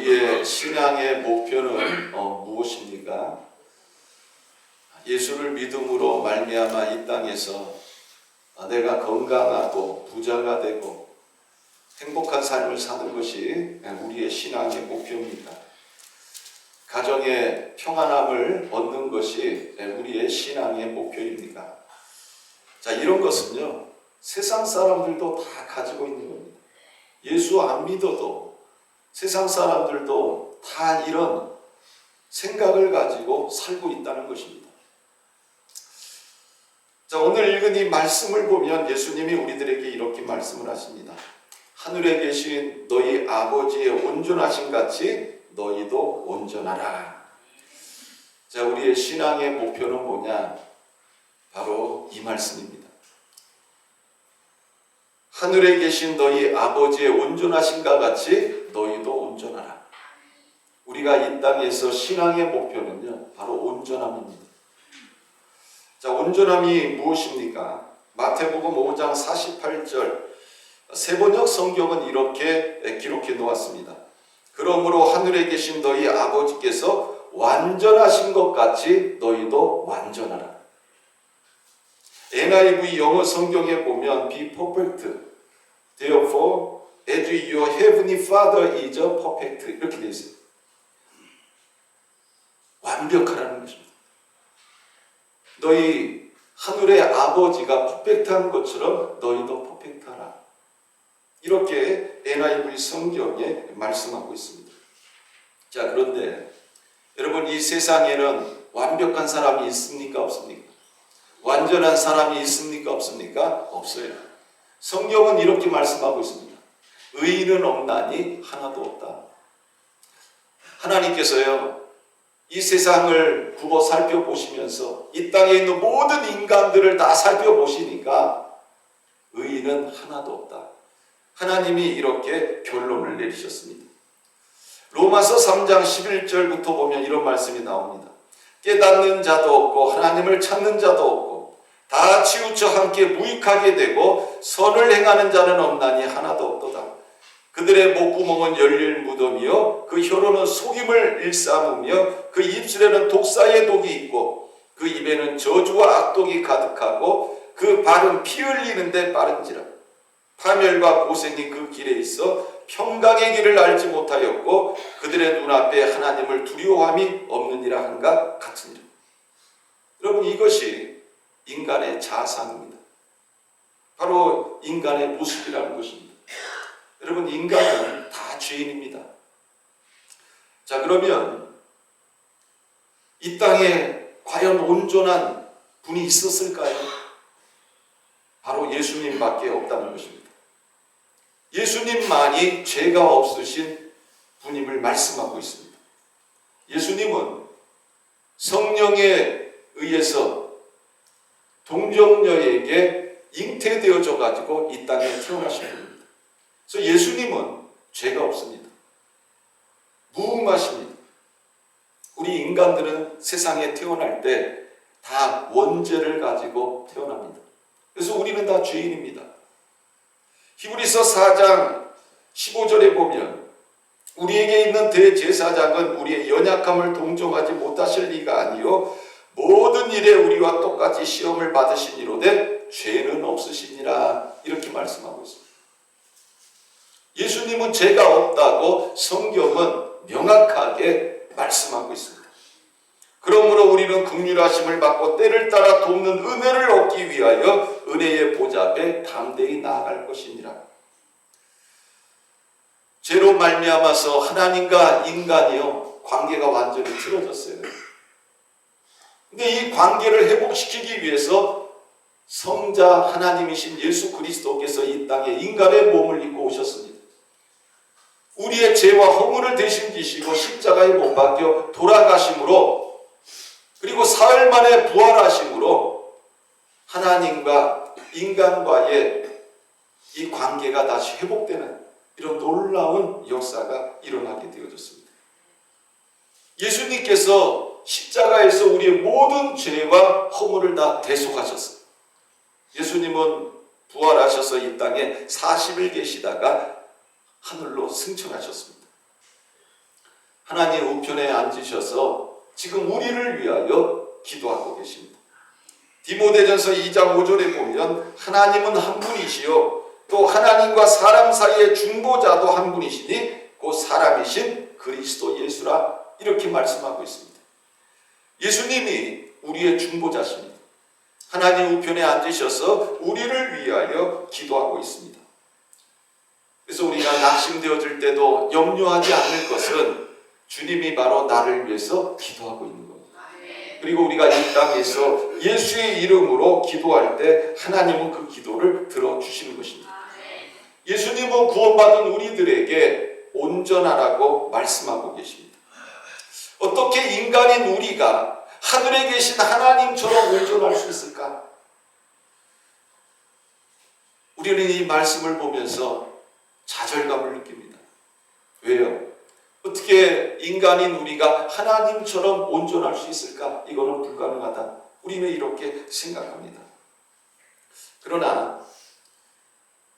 우리의 신앙의 목표는 무엇입니까? 예수를 믿음으로 말미암아 이 땅에서 내가 건강하고 부자가 되고 행복한 삶을 사는 것이 우리의 신앙의 목표입니다. 가정의 평안함을 얻는 것이 우리의 신앙의 목표입니다. 자, 이런 것은요, 세상 사람들도 다 가지고 있는 겁니다. 예수 안 믿어도 세상 사람들도 다 이런 생각을 가지고 살고 있다는 것입니다. 자, 오늘 읽은 이 말씀을 보면 예수님이 우리들에게 이렇게 말씀을 하십니다. 하늘에 계신 너희 아버지의 온전하신 같이 너희도 온전하라. 자, 우리의 신앙의 목표는 뭐냐? 바로 이 말씀입니다. 하늘에 계신 너희 아버지의 온전하신가 같이 너희도 온전하라. 우리가 이 땅에서 신앙의 목표는요, 바로 온전함입니다. 자, 온전함이 무엇입니까? 마태복음 5장 48절 세번역 성경은 이렇게 기록해 놓았습니다. 그러므로 하늘에 계신 너희 아버지께서 완전하신 것 같이 너희도 완전하라. NIV 영어 성경에 보면 be perfect. Therefore, as your heavenly Father is perfect. 이렇게 되어 있어요. 완벽하라는 것입니다. 너희 하늘의 아버지가 퍼펙트한 것처럼 너희도 퍼펙트하라. 이렇게 NIV 성경에 말씀하고 있습니다. 자, 그런데 여러분, 이 세상에는 완벽한 사람이 있습니까? 없습니까? 완전한 사람이 있습니까? 없습니까? 없어요. 성경은 이렇게 말씀하고 있습니다. 의인은 없나니 하나도 없다. 하나님께서요, 이 세상을 굽어 살펴보시면서 이 땅에 있는 모든 인간들을 다 살펴보시니까 의인은 하나도 없다. 하나님이 이렇게 결론을 내리셨습니다. 로마서 3장 11절부터 보면 이런 말씀이 나옵니다. 깨닫는 자도 없고 하나님을 찾는 자도 없고 다 치우쳐 함께 무익하게 되고 선을 행하는 자는 없나니 하나도 없도다. 그들의 목구멍은 열릴 무덤이요 그 혀로는 속임을 일삼으며 그 입술에는 독사의 독이 있고 그 입에는 저주와 악독이 가득하고 그 발은 피 흘리는데 빠른지라. 파멸과 고생이 그 길에 있어 평강의 길을 알지 못하였고 그들의 눈앞에 하나님을 두려워함이 없느니라 한가 같으니라. 여러분, 이것이 인간의 자상입니다. 바로 인간의 모습이라는 것입니다. 여러분, 인간은 다 죄인입니다. 자, 그러면 이 땅에 과연 온전한 분이 있었을까요? 바로 예수님밖에 없다는 것입니다. 예수님만이 죄가 없으신 분임을 말씀하고 있습니다. 예수님은 성령에 의해서 동정녀에게 잉태되어져 가지고 이 땅에 태어나신 분입니다. 그래서 예수님은 죄가 없습니다. 무음하십니다. 우리 인간들은 세상에 태어날 때 다 원죄를 가지고 태어납니다. 그래서 우리는 다 죄인입니다. 히브리서 4장 15절에 보면 우리에게 있는 대제사장은 우리의 연약함을 동정하지 못하실 리가 아니요 모든 일에 우리와 똑같이 시험을 받으시니로되 죄는 없으시니라. 이렇게 말씀하고 있습니다. 예수님은 죄가 없다고 성경은 명확하게 말씀하고 있습니다. 그러므로 우리는 긍휼하심을 받고 때를 따라 돕는 은혜를 얻기 위하여 은혜의 보좌 앞에 담대히 나아갈 것이니라. 죄로 말미암아서 하나님과 인간이요 관계가 완전히 틀어졌어요. 근데 이 관계를 회복시키기 위해서 성자 하나님이신 예수 그리스도께서 이 땅에 인간의 몸을 입고 오셨습니다. 우리의 죄와 허물을 대신 지시고 십자가에 못 박혀 돌아가심으로 그리고 사흘 만에 부활하심으로 하나님과 인간과의 이 관계가 다시 회복되는 이런 놀라운 역사가 일어나게 되어졌습니다. 예수님께서 십자가에서 우리의 모든 죄와 허물을 다 대속하셨어요. 예수님은 부활하셔서 이 땅에 40일 계시다가 하늘로 승천하셨습니다. 하나님 우편에 앉으셔서 지금 우리를 위하여 기도하고 계십니다. 디모데전서 2장 5절에 보면 하나님은 한 분이시요 또 하나님과 사람 사이의 중보자도 한 분이시니 그 사람이신 그리스도 예수라 이렇게 말씀하고 있습니다. 예수님이 우리의 중보자십니다. 하나님 우편에 앉으셔서 우리를 위하여 기도하고 있습니다. 그래서 우리가 낙심되어질 때도 염려하지 않을 것은 주님이 바로 나를 위해서 기도하고 있는 겁니다. 그리고 우리가 이 땅에서 예수의 이름으로 기도할 때 하나님은 그 기도를 들어주시는 것입니다. 예수님은 구원받은 우리들에게 온전하라고 말씀하고 계십니다. 어떻게 인간인 우리가 하늘에 계신 하나님처럼 온전할 수 있을까? 우리는 이 말씀을 보면서 좌절감을 느낍니다. 왜요? 어떻게 인간인 우리가 하나님처럼 온전할 수 있을까? 이거는 불가능하다. 우리는 이렇게 생각합니다. 그러나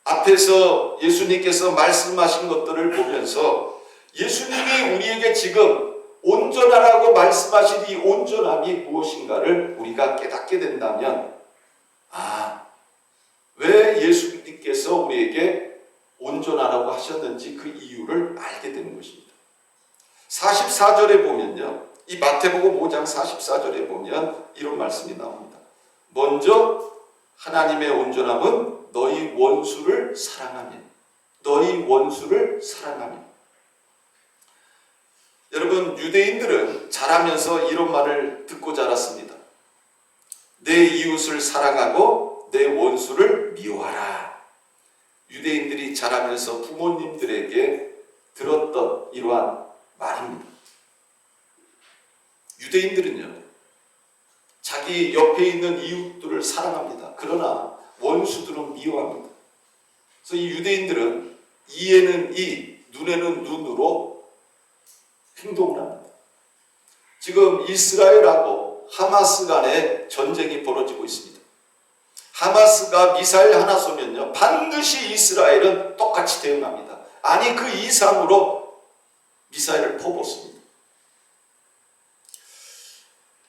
앞에서 예수님께서 말씀하신 것들을 보면서 예수님이 우리에게 지금 온전하라고 말씀하신 이 온전함이 무엇인가를 우리가 깨닫게 된다면 왜 예수님께서 우리에게 온전하라고 하셨는지 그 이유를 알게 되는 것입니다. 44절에 보면요. 이 마태복음 5장 44절에 보면 이런 말씀이 나옵니다. 먼저 하나님의 온전함은 너희 원수를 사랑하며 너희 원수를 사랑하며 여러분 유대인들은 자라면서 이런 말을 듣고 자랐습니다. 내 이웃을 사랑하고 내 원수를 미워하라. 유대인들이 자라면서 부모님들에게 들었던 이러한 말입니다. 유대인들은요, 자기 옆에 있는 이웃들을 사랑합니다. 그러나 원수들은 미워합니다. 그래서 이 유대인들은 이에는 이, 눈에는 눈으로 행동을 합니다. 지금 이스라엘하고 하마스 간의 전쟁이 벌어지고 있습니다. 하마스가 미사일 하나 쏘면요, 반드시 이스라엘은 똑같이 대응합니다. 아니 그 이상으로 미사일을 퍼붓습니다.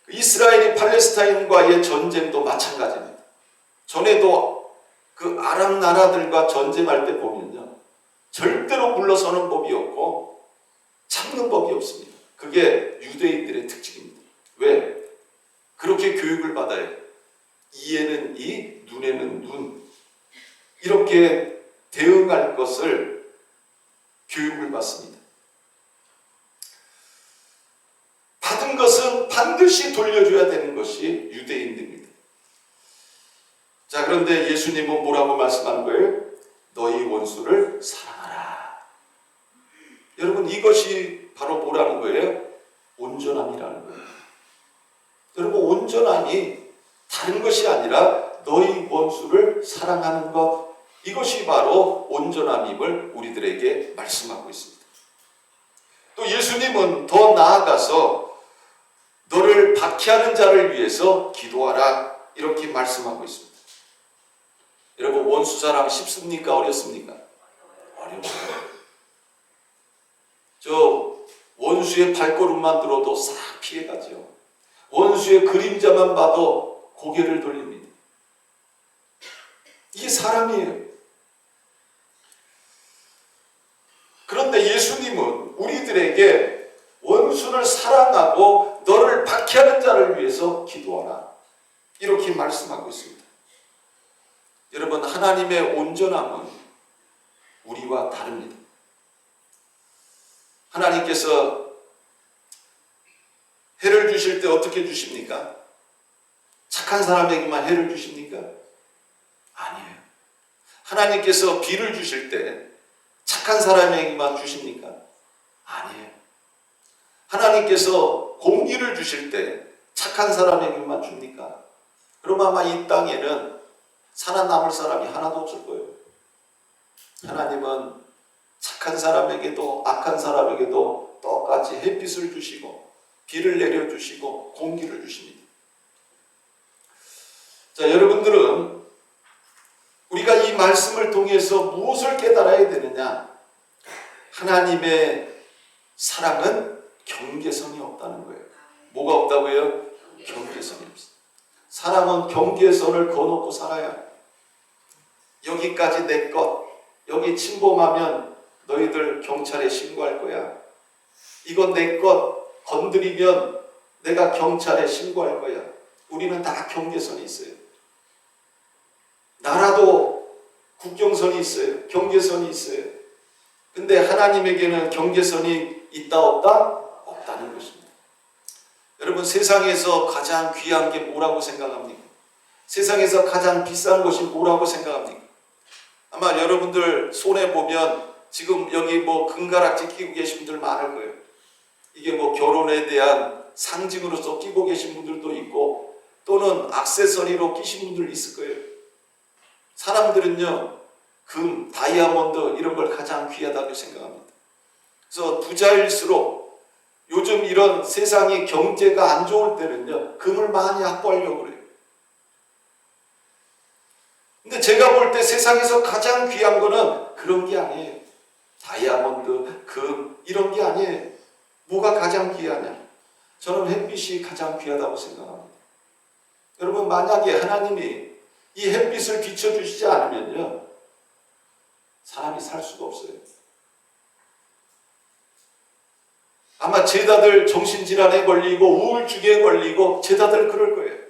이스라엘이 팔레스타인과의 전쟁도 마찬가지입니다. 전에도 그 아랍 나라들과 전쟁할 때 보면요, 절대로 물러서는 법이 없고 참는 법이 없습니다. 그게 유대인들의 특징입니다. 왜? 그렇게 교육을 받아요. 이에는 이, 눈에는 눈. 이렇게 대응할 것을 교육을 받습니다. 받은 것은 반드시 돌려줘야 되는 것이 유대인들입니다. 자, 그런데 예수님은 뭐라고 말씀하는 거예요? 너희 원수를 사랑하라. 여러분, 이것이 바로 뭐라는 거예요? 온전함이라는 거예요. 여러분, 온전함이 다른 것이 아니라 너희 원수를 사랑하는 것, 이것이 바로 온전함임을 우리들에게 말씀하고 있습니다. 또 예수님은 더 나아가서 너를 박해하는 자를 위해서 기도하라 이렇게 말씀하고 있습니다. 여러분, 원수 사랑 쉽습니까? 어렵습니까? 어려워요. 저 원수의 발걸음만 들어도 싹 피해가죠. 원수의 그림자만 봐도 고개를 돌립니다. 이게 사람이에요. 그런데 예수님은 우리들에게 원수를 사랑하고 너를 박해하는 자를 위해서 기도하라 이렇게 말씀하고 있습니다. 여러분, 하나님의 온전함은 우리와 다릅니다. 하나님께서 해를 주실 때 어떻게 주십니까? 착한 사람에게만 해를 주십니까? 아니에요. 하나님께서 비를 주실 때 착한 사람에게만 주십니까? 아니에요. 하나님께서 공기를 주실 때 착한 사람에게만 줍니까? 그럼 아마 이 땅에는 살아남을 사람이 하나도 없을 거예요. 하나님은 착한 사람에게도 악한 사람에게도 똑같이 햇빛을 주시고 비를 내려주시고 공기를 주십니다. 자, 여러분들은 우리가 이 말씀을 통해서 무엇을 깨달아야 되느냐? 하나님의 사랑은 경계선이 없다는 거예요. 뭐가 없다고요? 경계선이 없어. 사람은 경계선을 거놓고 살아야 해. 여기까지 내 것, 여기 침범하면 너희들 경찰에 신고할 거야. 이건 내 것 건드리면 내가 경찰에 신고할 거야. 우리는 다 경계선이 있어요. 나라도 국경선이 있어요. 경계선이 있어요. 근데 하나님에게는 경계선이 있다 없다? 없다는 것입니다. 여러분, 세상에서 가장 귀한 게 뭐라고 생각합니까? 세상에서 가장 비싼 것이 뭐라고 생각합니까? 아마 여러분들 손에 보면 지금 여기 뭐 금가락지 끼고 계신 분들 많을 거예요. 이게 뭐 결혼에 대한 상징으로서 끼고 계신 분들도 있고 또는 액세서리로 끼신 분들 있을 거예요. 사람들은요, 금, 다이아몬드 이런 걸 가장 귀하다고 생각합니다. 그래서 부자일수록 요즘 이런 세상이 경제가 안 좋을 때는요, 금을 많이 확보하려고 그래요. 근데 제가 볼 때 세상에서 가장 귀한 거는 그런 게 아니에요. 다이아몬드, 금 이런 게 아니에요. 뭐가 가장 귀하냐? 저는 햇빛이 가장 귀하다고 생각합니다. 여러분, 만약에 하나님이 이 햇빛을 비춰주시지 않으면요, 사람이 살 수가 없어요. 아마 제자들 정신질환에 걸리고 우울증에 걸리고 제자들 그럴 거예요.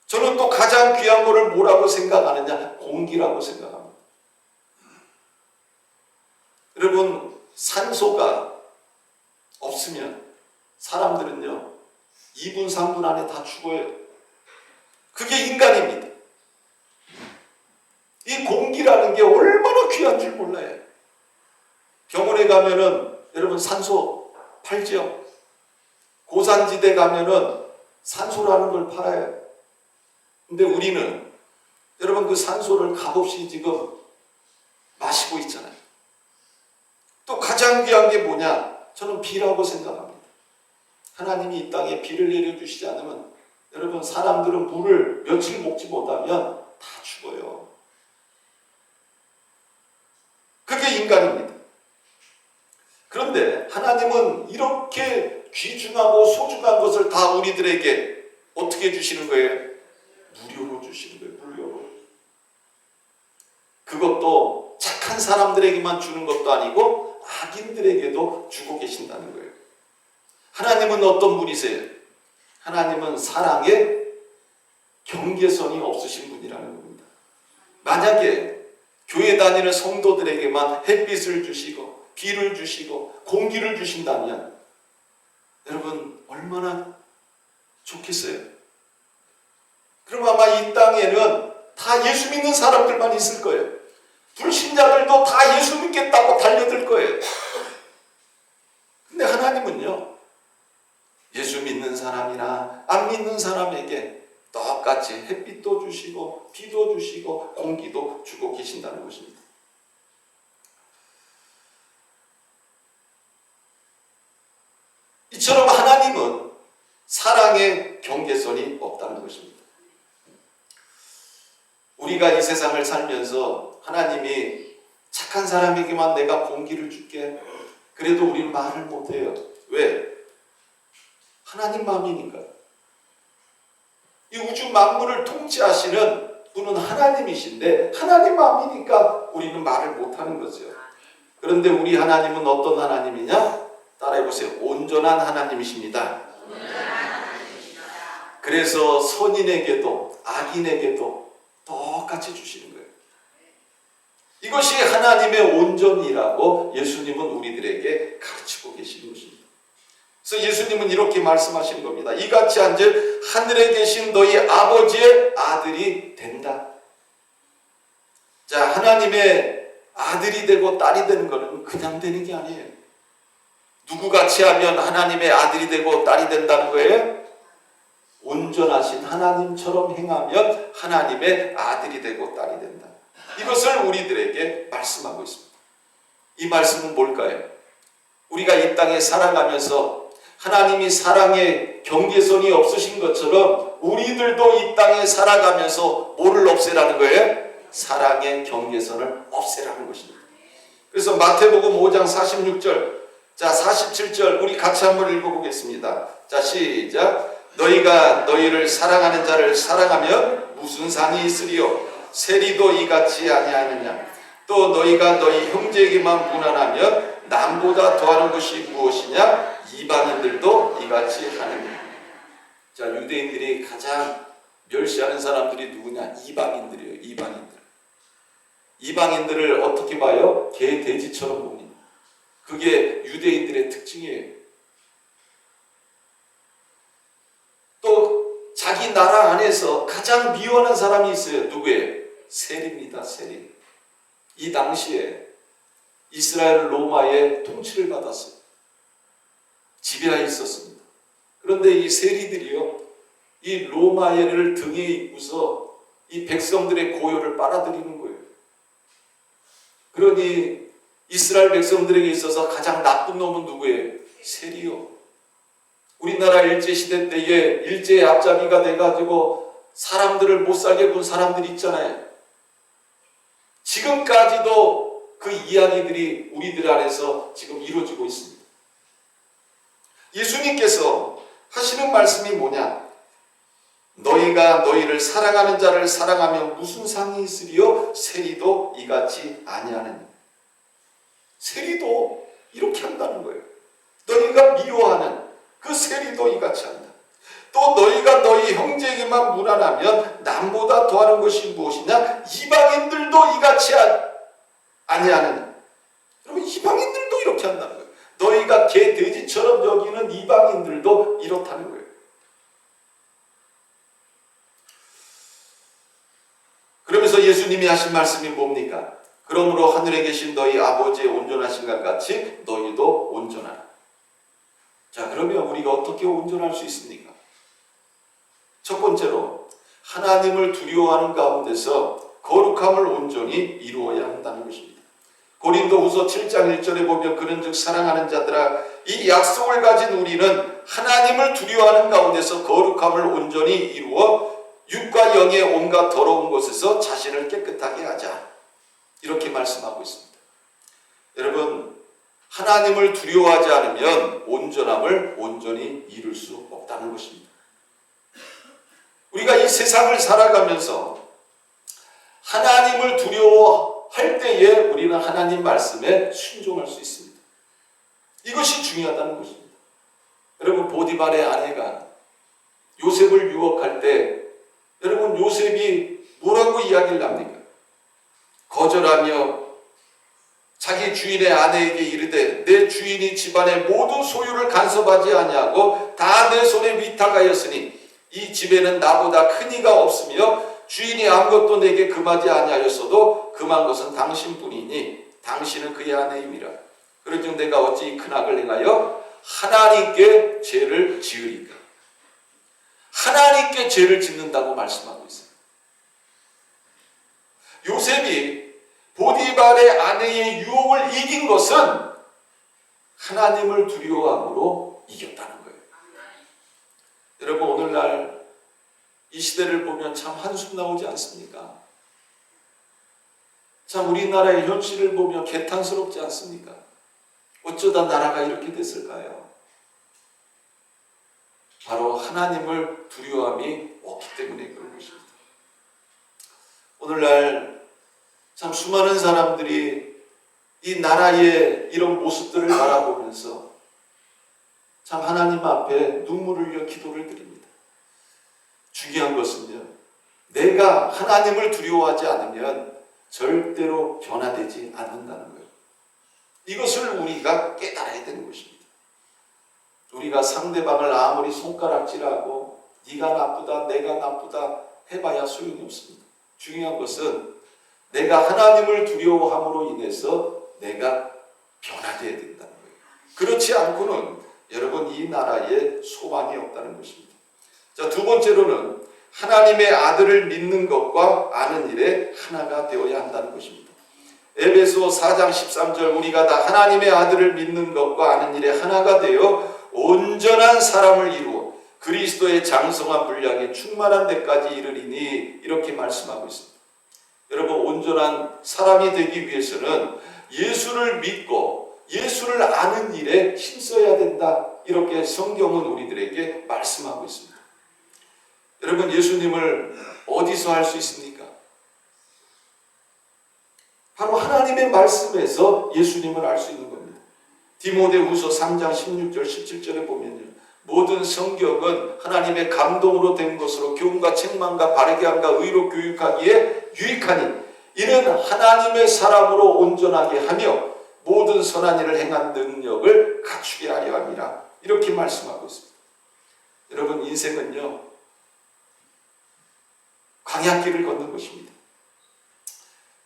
저는 또 가장 귀한 거를 뭐라고 생각하느냐? 공기라고 생각합니다. 여러분, 산소가 없으면 사람들은요 2분 3분 안에 다 죽어요. 그게 인간입니다. 이 공기라는 게 얼마나 귀한 줄 몰라요. 병원에 가면은 여러분 산소 팔죠. 고산지대 가면은 산소라는 걸 팔아요. 근데 우리는 여러분 그 산소를 값없이 지금 마시고 있잖아요. 또 가장 귀한 게 뭐냐? 저는 비라고 생각합니다. 하나님이 이 땅에 비를 내려주시지 않으면 여러분 사람들은 물을 며칠 먹지 못하면 다 죽어요. 그게 인간입니다. 그런데 하나님은 이렇게 귀중하고 소중한 것을 다 우리들에게 어떻게 주시는 거예요? 무료로 주시는 거예요. 무료로. 그것도 착한 사람들에게만 주는 것도 아니고 악인들에게도 주고 계신다는 거예요. 하나님은 어떤 분이세요? 하나님은 사랑에 경계선이 없으신 분이라는 겁니다. 만약에 교회 다니는 성도들에게만 햇빛을 주시고 비를 주시고 공기를 주신다면 여러분 얼마나 좋겠어요? 그럼 아마 이 땅에는 다 예수 믿는 사람들만 있을 거예요. 불신자들도 다 예수 믿겠다고 달려들 거예요. 근데 하나님은요, 예수 믿는 사람이나 안 믿는 사람에게 똑같이 햇빛도 주시고 비도 주시고 공기도 주고 계신다는 것입니다. 이처럼 하나님은 사랑의 경계선이 없다는 것입니다. 우리가 이 세상을 살면서 하나님이 착한 사람에게만 내가 공기를 줄게, 그래도 우리는 말을 못해요. 왜? 하나님 마음이니까. 이 우주 만물을 통치하시는 분은 하나님이신데 하나님 마음이니까 우리는 말을 못하는 거죠. 그런데 우리 하나님은 어떤 하나님이냐? 따라해보세요. 온전한 하나님이십니다. 그래서 선인에게도 악인에게도 똑같이 주시는 거예요. 이것이 하나님의 온전이라고 예수님은 우리들에게 가르치고 계시는 것입니다. 그래서 예수님은 이렇게 말씀하시는 겁니다. 이같이 한즉 하늘에 계신 너희 아버지의 아들이 된다. 자, 하나님의 아들이 되고 딸이 되는 것은 그냥 되는 게 아니에요. 누구같이 하면 하나님의 아들이 되고 딸이 된다는 거예요? 온전하신 하나님처럼 행하면 하나님의 아들이 되고 딸이 된다. 이것을 우리들에게 말씀하고 있습니다. 이 말씀은 뭘까요? 우리가 이 땅에 살아가면서 하나님이 사랑의 경계선이 없으신 것처럼 우리들도 이 땅에 살아가면서 뭐를 없애라는 거예요? 사랑의 경계선을 없애라는 것입니다. 그래서 마태복음 5장 46절 자, 47절 우리 같이 한번 읽어보겠습니다. 자, 시작. 너희가 너희를 사랑하는 자를 사랑하면 무슨 상이 있으리요? 세리도 이같이 아니하느냐? 또 너희가 너희 형제에게만 무난하면 남보다 더하는 것이 무엇이냐? 이방인들도 이같이 하느냐? 자, 유대인들이 가장 멸시하는 사람들이 누구냐? 이방인들이에요. 이방인들. 이방인들을 어떻게 봐요? 개, 돼지처럼 봅니다. 그게 유대인들의 특징이에요. 또 자기 나라 안에서 가장 미워하는 사람이 있어요. 누구예요? 세리입니다. 세리. 이 당시에 이스라엘 로마의 통치를 받았어요. 지배하에 있었습니다. 그런데 이 세리들이요, 이 로마를 등에 입고서 이 백성들의 고요를 빨아들이는 거예요. 그러니 이스라엘 백성들에게 있어서 가장 나쁜 놈은 누구예요? 세리요. 우리나라 일제시대 때에 일제의 앞잡이가 돼가지고 사람들을 못 살게 군 사람들이 있잖아요. 지금까지도 그 이야기들이 우리들 안에서 지금 이루어지고 있습니다. 예수님께서 하시는 말씀이 뭐냐? 너희가 너희를 사랑하는 자를 사랑하면 무슨 상이 있으리요? 세리도 이같이 아니하느니. 세리도 이렇게 한다는 거예요. 너희가 미워하는 그 세리도 이같이 한다. 또 너희가 너희 형제에게만 무난하면 남보다 더하는 것이 무엇이냐? 이방인들도 이같이 아니하느니. 그러면 이방인들도 이렇게 한다는 거예요. 너희가 개, 돼지처럼 여기는 이방인들도 이렇다는 거예요. 그러면서 예수님이 하신 말씀이 뭡니까? 그러므로 하늘에 계신 너희 아버지의 온전하신 것 같이 너희도 온전하라. 자, 그러면 우리가 어떻게 온전할 수 있습니까? 첫 번째로 하나님을 두려워하는 가운데서 거룩함을 온전히 이루어야 한다는 것입니다. 고린도후서 7장 1절에 보면 그런즉 사랑하는 자들아 이 약속을 가진 우리는 하나님을 두려워하는 가운데서 거룩함을 온전히 이루어 육과 영의 온갖 더러운 것에서 자신을 깨끗하게 하자. 이렇게 말씀하고 있습니다. 여러분, 하나님을 두려워하지 않으면 온전함을 온전히 이룰 수 없다는 것입니다. 우리가 이 세상을 살아가면서 하나님을 두려워할 때에 우리는 하나님 말씀에 순종할 수 있습니다. 이것이 중요하다는 것입니다. 여러분, 보디발의 아내가 요셉을 유혹할 때 여러분, 요셉이 뭐라고 이야기를 합니까? 거절하며 자기 주인의 아내에게 이르되 내 주인이 집안의 모든 소유를 간섭하지 아니하고 다 내 손에 위탁하였으니 이 집에는 나보다 큰 이가 없으며 주인이 아무것도 내게 금하지 아니하였어도 금한 것은 당신뿐이니 당신은 그의 아내임이라. 그런즉 내가 어찌 이 큰 악을 행하여 하나님께 죄를 지으리까? 하나님께 죄를 짓는다고 말씀하고 있어요. 요셉이 보디발의 아내의 유혹을 이긴 것은 하나님을 두려워함으로 이겼다는 거예요. 여러분, 오늘날 이 시대를 보면 참 한숨 나오지 않습니까? 참 우리나라의 현실을 보면 개탄스럽지 않습니까? 어쩌다 나라가 이렇게 됐을까요? 바로 하나님을 두려워함이 없기 때문에 그런 것입니다. 오늘날 참 수많은 사람들이 이 나라의 이런 모습들을 바라보면서 참 하나님 앞에 눈물을 흘려 기도를 드립니다. 중요한 것은요, 내가 하나님을 두려워하지 않으면 절대로 변화되지 않는다는 거예요. 이것을 우리가 깨달아야 되는 것입니다. 우리가 상대방을 아무리 손가락질하고 네가 나쁘다, 내가 나쁘다 해봐야 소용이 없습니다. 중요한 것은 내가 하나님을 두려워함으로 인해서 내가 변화되어야 된다는 거예요. 그렇지 않고는 여러분 이 나라에 소망이 없다는 것입니다. 자, 두 번째로는 하나님의 아들을 믿는 것과 아는 일에 하나가 되어야 한다는 것입니다. 에베소 4장 13절 우리가 다 하나님의 아들을 믿는 것과 아는 일에 하나가 되어 온전한 사람을 이루어 그리스도의 장성한 분량에 충만한 데까지 이르리니 이렇게 말씀하고 있습니다. 여러분, 온전한 사람이 되기 위해서는 예수를 믿고 예수를 예수를 아는 일에 힘써야 된다. 이렇게 성경은 우리들에게 말씀하고 있습니다. 여러분, 예수님을 어디서 알 수 있습니까? 바로 하나님의 말씀에서 예수님을 알 수 있는 겁니다. 디모데후서 3장 16절 17절에 보면요, 모든 성경은 하나님의 감동으로 된 것으로 교훈과 책망과 바르게 함과 의로 교육하기에 유익하니 이는 하나님의 사람으로 온전하게 하며 모든 선한 일을 행한 능력을 갖추게 하려 함이라. 이렇게 말씀하고 있습니다. 여러분, 인생은요, 광야길을 걷는 것입니다.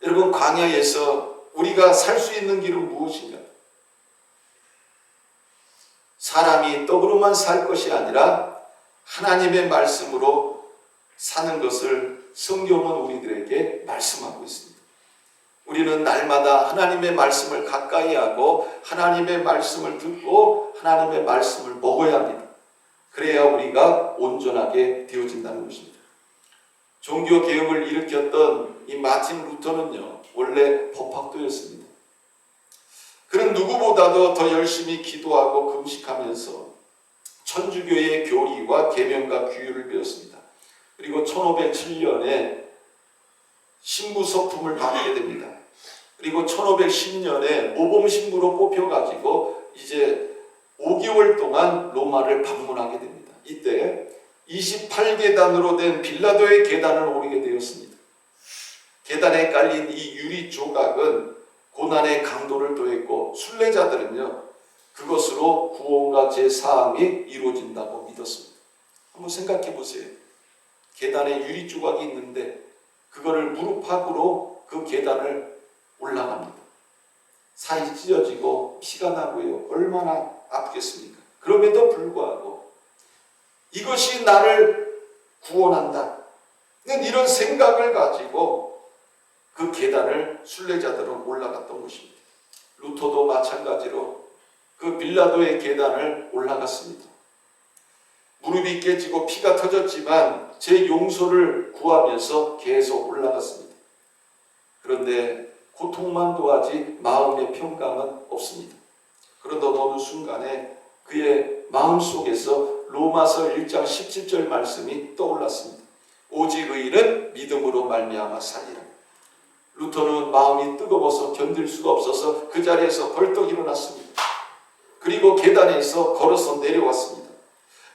여러분, 광야에서 우리가 살 수 있는 길은 무엇인가? 사람이 떡으로만 살 것이 아니라 하나님의 말씀으로 사는 것을 성경은 우리들에게 말씀하고 있습니다. 우리는 날마다 하나님의 말씀을 가까이 하고 하나님의 말씀을 듣고 하나님의 말씀을 먹어야 합니다. 그래야 우리가 온전하게 되어진다는 것입니다. 종교개혁을 일으켰던 이 마틴 루터는요, 원래 법학도였습니다. 그는 누구보다도 더 열심히 기도하고 금식하면서 천주교의 교리와 계명과 규율을 배웠습니다. 그리고 1507년에 신부서품을 받게 됩니다. 그리고 1510년에 모범신부로 뽑혀가지고 이제 5개월 동안 로마를 방문하게 됩니다. 이때 28계단으로 된 빌라도의 계단을 오르게 되었습니다. 계단에 깔린 이 유리 조각은 고난의 강도를 더했고 순례자들은요, 그것으로 구원과 제사함이 이루어진다고 믿었습니다. 한번 생각해 보세요. 계단에 유리 조각이 있는데 그거를 무릎팍으로 그 계단을 올라갑니다. 살이 찢어지고 피가 나고요. 얼마나 아프겠습니까? 그럼에도 불구하고 이것이 나를 구원한다. 이런 생각을 가지고 그 계단을 순례자들은 올라갔던 것입니다. 루터도 마찬가지로 그 빌라도의 계단을 올라갔습니다. 무릎이 깨지고 피가 터졌지만 제 용서를 구하면서 계속 올라갔습니다. 그런데 고통만 도하지 마음의 평강은 없습니다. 그러던 어느 순간에 그의 마음속에서 로마서 1장 17절 말씀이 떠올랐습니다. 오직 의인은 믿음으로 말미암아 살리라. 루터는 마음이 뜨거워서 견딜 수가 없어서 그 자리에서 벌떡 일어났습니다. 그리고 계단에서 걸어서 내려왔습니다.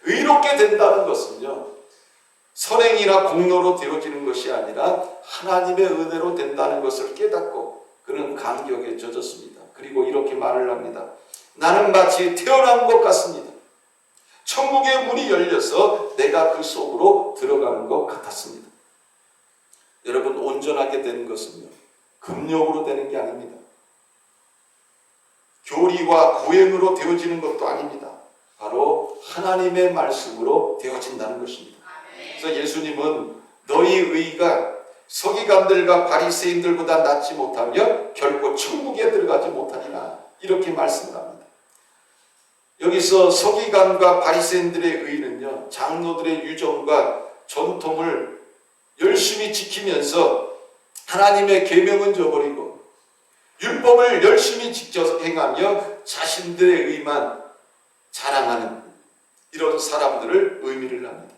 의롭게 된다는 것은요, 선행이나 공로로 되어지는 것이 아니라 하나님의 은혜로 된다는 것을 깨닫고 그는 감격에 젖었습니다. 그리고 이렇게 말을 합니다. 나는 마치 태어난 것 같습니다. 천국의 문이 열려서 내가 그 속으로 들어가는 것 같았습니다. 여러분, 온전하게 되는 것은요, 금욕으로 되는 게 아닙니다. 교리와 고행으로 되어지는 것도 아닙니다. 바로 하나님의 말씀으로 되어진다는 것입니다. 그래서 예수님은 너희 의가 서기관들과 바리새인들보다 낫지 못하며 결코 천국에 들어가지 못하리라, 이렇게 말씀을 합니다. 여기서 서기관과 바리새인들의 의는요, 장로들의 유정과 전통을 열심히 지키면서 하나님의 계명은 저버리고 율법을 열심히 지켜 행하며 자신들의 의만 자랑하는 이런 사람들을 의미를 합니다.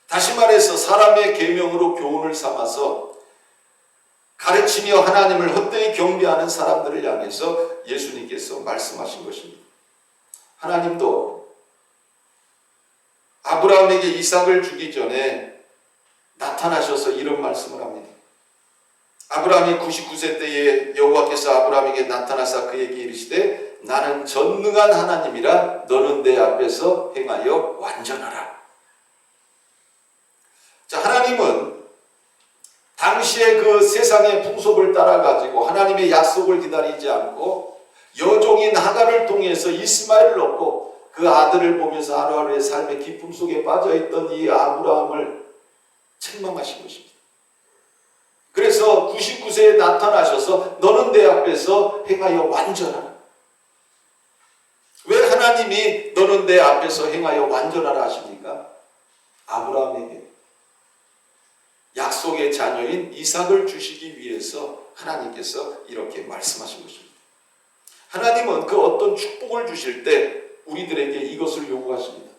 다시 말해서 사람의 계명으로 교훈을 삼아서 가르치며 하나님을 헛되이 경배하는 사람들을 향해서 예수님께서 말씀하신 것입니다. 하나님도 아브라함에게 이삭을 주기 전에 나타나셔서 이런 말씀을 합니다. 아브라함이 99세 때에 여호와께서 아브라함에게 나타나사 그에게 이르시되 나는 전능한 하나님이라 너는 내 앞에서 행하여 완전하라. 자, 하나님은 당시의 그 세상의 풍속을 따라가지고 하나님의 약속을 기다리지 않고 여종인 하갈을 통해서 이스마엘을 얻고 그 아들을 보면서 하루하루의 삶의 기쁨 속에 빠져있던 이 아브라함을 책망하신 것입니다. 그래서 99세에 나타나셔서 너는 내 앞에서 행하여 완전하라. 왜 하나님이 너는 내 앞에서 행하여 완전하라 하십니까? 아브라함에게 약속의 자녀인 이삭을 주시기 위해서 하나님께서 이렇게 말씀하신 것입니다. 하나님은 그 어떤 축복을 주실 때 우리들에게 이것을 요구하십니다.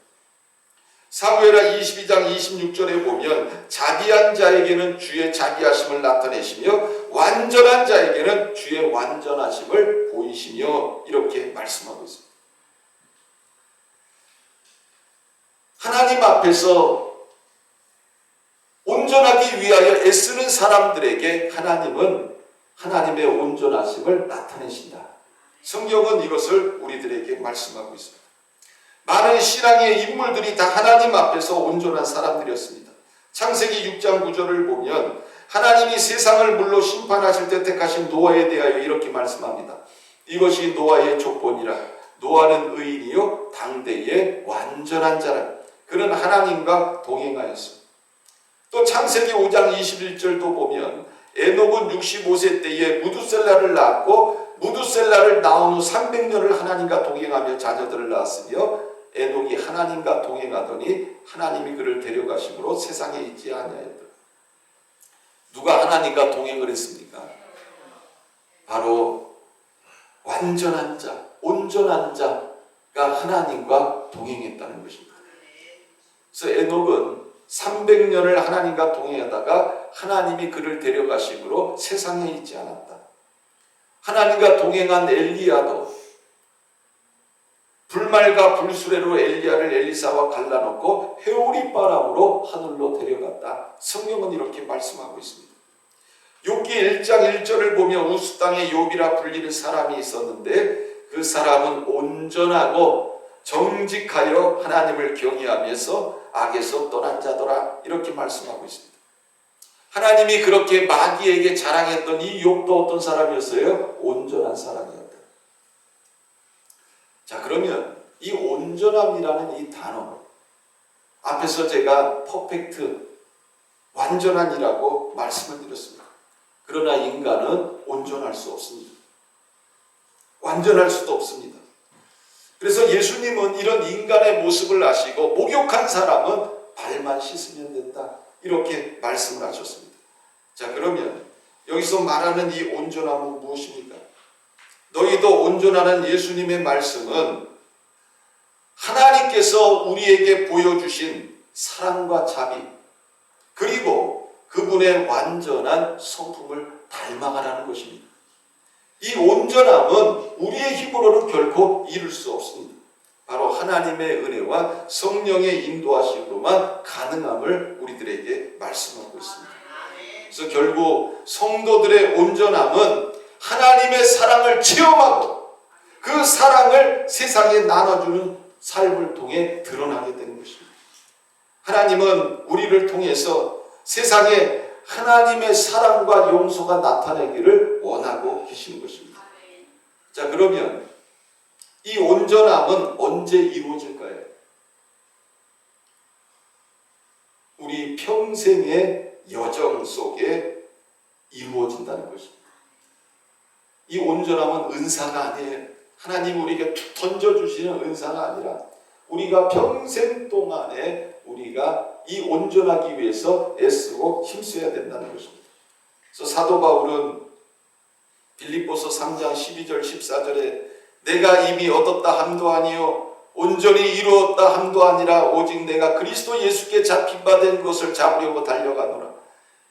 사무엘하 22장 26절에 보면 자비한 자에게는 주의 자비하심을 나타내시며 완전한 자에게는 주의 완전하심을 보이시며 이렇게 말씀하고 있습니다. 하나님 앞에서 온전하기 위하여 애쓰는 사람들에게 하나님은 하나님의 온전하심을 나타내신다. 성경은 이것을 우리들에게 말씀하고 있습니다. 많은 신앙의 인물들이 다 하나님 앞에서 온전한 사람들이었습니다. 창세기 6장 9절을 보면 하나님이 세상을 물로 심판하실 때 택하신 노아에 대하여 이렇게 말씀합니다. 이것이 노아의 조건이라. 노아는 의인이요 당대의 완전한 자라. 그는 하나님과 동행하였습니다. 또 창세기 5장 21절도 보면 에녹은 65세 때에 무두셀라를 낳았고 무두셀라를 낳은 후 300년을 하나님과 동행하며 자녀들을 낳았으며 에녹이 하나님과 동행하더니 하나님이 그를 데려가심으로 세상에 있지 아니하였더라. 누가 하나님과 동행을 했습니까? 바로 완전한 자, 온전한 자가 하나님과 동행했다는 것입니다. 그래서 에녹은 300년을 하나님과 동행하다가 하나님이 그를 데려가심으로 세상에 있지 않았다. 하나님과 동행한 엘리야도 불말과 불수레로 엘리야를 엘리사와 갈라놓고 회오리 바람으로 하늘로 데려갔다. 성경은 이렇게 말씀하고 있습니다. 욥기 1장 1절을 보면 우스 땅에 욥이라 불리는 사람이 있었는데 그 사람은 온전하고 정직하여 하나님을 경외하면서 악에서 떠난 자더라. 이렇게 말씀하고 있습니다. 하나님이 그렇게 마귀에게 자랑했던 이 욥도 어떤 사람이었어요? 온전한 사람이었다. 자, 그러면 이 온전함이라는 이 단어 앞에서 제가 퍼펙트, 완전한이라고 말씀을 드렸습니다. 그러나 인간은 온전할 수 없습니다. 완전할 수도 없습니다. 그래서 예수님은 이런 인간의 모습을 아시고 목욕한 사람은 발만 씻으면 된다. 이렇게 말씀을 하셨습니다. 자, 그러면 여기서 말하는 이 온전함은 무엇입니까? 너희도 온전하는 예수님의 말씀은 하나님께서 우리에게 보여주신 사랑과 자비 그리고 그분의 완전한 성품을 닮아가라는 것입니다. 이 온전함은 우리의 힘으로는 결코 이룰 수 없습니다. 바로 하나님의 은혜와 성령의 인도하심으로만 가능함을 우리들에게 말씀하고 있습니다. 그래서 결국 성도들의 온전함은 하나님의 사랑을 체험하고 그 사랑을 세상에 나눠주는 삶을 통해 드러나게 되는 것입니다. 하나님은 우리를 통해서 세상에 하나님의 사랑과 용서가 나타나기를 원하고 계시는 것입니다. 자, 그러면 이 온전함은 언제 이루어질까요? 우리 평생의 여정 속에 이루어진다는 것입니다. 이 온전함은 은사가 아니에요. 하나님 우리에게 툭 던져주시는 은사가 아니라 우리가 평생 동안에 우리가 이 온전하기 위해서 애쓰고 힘써야 된다는 것입니다. 그래서 사도 바울은 빌립보서 3장 12절 14절에 내가 이미 얻었다 함도 아니요 온전히 이루었다 함도 아니라 오직 내가 그리스도 예수께 잡힌 바 된 것을 잡으려고 달려가노라.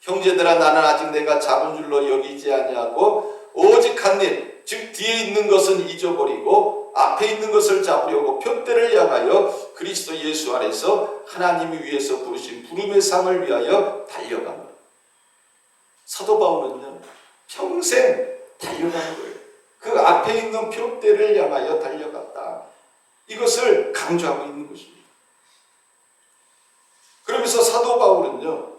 형제들아 나는 아직 내가 잡은 줄로 여기지 아니하고 오직 한 일, 즉 뒤에 있는 것은 잊어버리고 앞에 있는 것을 잡으려고 표대를 향하여 그리스도 예수 안에서 하나님이 위해서 부르신 부름의 상을 위하여 달려가노라. 사도 바울은요 평생 달려가는 거예요. 그 앞에 있는 표대를 향하여 달려갔다. 이것을 강조하고 있는 것입니다. 그러면서 사도 바울은요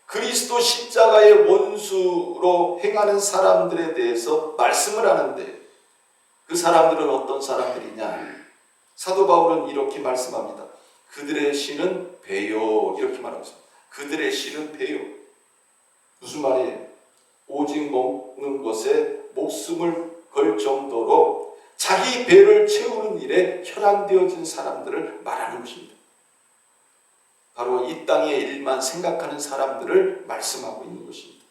그리스도 십자가의 원수로 행하는 사람들에 대해서 말씀을 하는데 그 사람들은 어떤 사람들이냐? 사도 바울은 이렇게 말씀합니다. 그들의 씨는 배요. 이렇게 말하고 있습니다. 그들의 씨는 배요. 무슨 말이에요? 오직 먹는 것에 목숨을 걸 정도로 자기 배를 채우는 일에 혈안되어진 사람들을 말하는 것입니다. 바로 이 땅의 일만 생각하는 사람들을 말씀하고 있는 것입니다.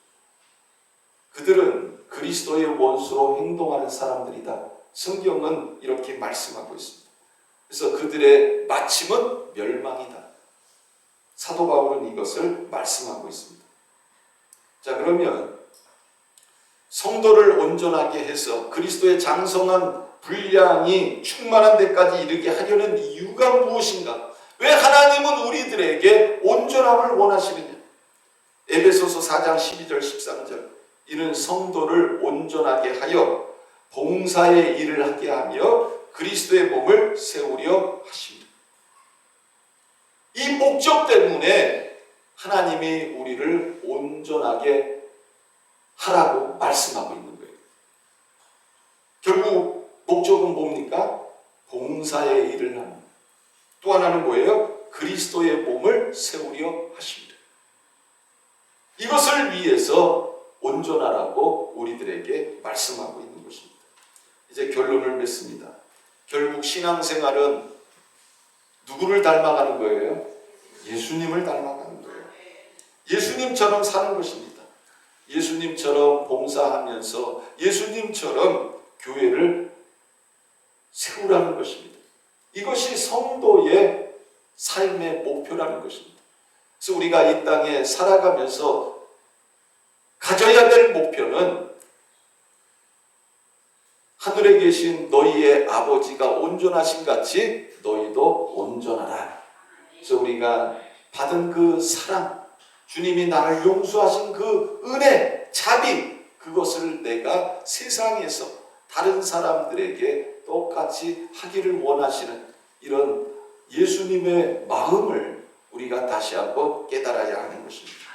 그들은 그리스도의 원수로 행동하는 사람들이다. 성경은 이렇게 말씀하고 있습니다. 그래서 그들의 마침은 멸망이다. 사도 바울은 이것을 말씀하고 있습니다. 자, 그러면 성도를 온전하게 해서 그리스도의 장성한 분량이 충만한 데까지 이르게 하려는 이유가 무엇인가? 왜 하나님은 우리들에게 온전함을 원하시느냐? 에베소서 4장 12절 13절, 이는 성도를 온전하게 하여 봉사의 일을 하게 하며 그리스도의 몸을 세우려 하십니다. 이 목적 때문에 하나님이 우리를 온전하게 하라고 말씀하고 있는 거예요. 결국 목적은 뭡니까? 봉사의 일을 합니다. 또 하나는 뭐예요? 그리스도의 몸을 세우려 하십니다. 이것을 위해서 온전하라고 우리들에게 말씀하고 있는 것입니다. 이제 결론을 맺습니다. 결국 신앙생활은 누구를 닮아가는 거예요? 예수님을 닮아가는 거예요. 예수님처럼 사는 것입니다. 예수님처럼 봉사하면서 예수님처럼 교회를 세우라는 것입니다. 이것이 성도의 삶의 목표라는 것입니다. 그래서 우리가 이 땅에 살아가면서 가져야 될 목표는 하늘에 계신 너희의 아버지가 온전하신 같이 너희도 온전하라. 그래서 우리가 받은 그 사랑, 주님이 나를 용서하신 그 은혜, 자비, 그것을 내가 세상에서 다른 사람들에게 똑같이 하기를 원하시는 이런 예수님의 마음을 우리가 다시 한번 깨달아야 하는 것입니다.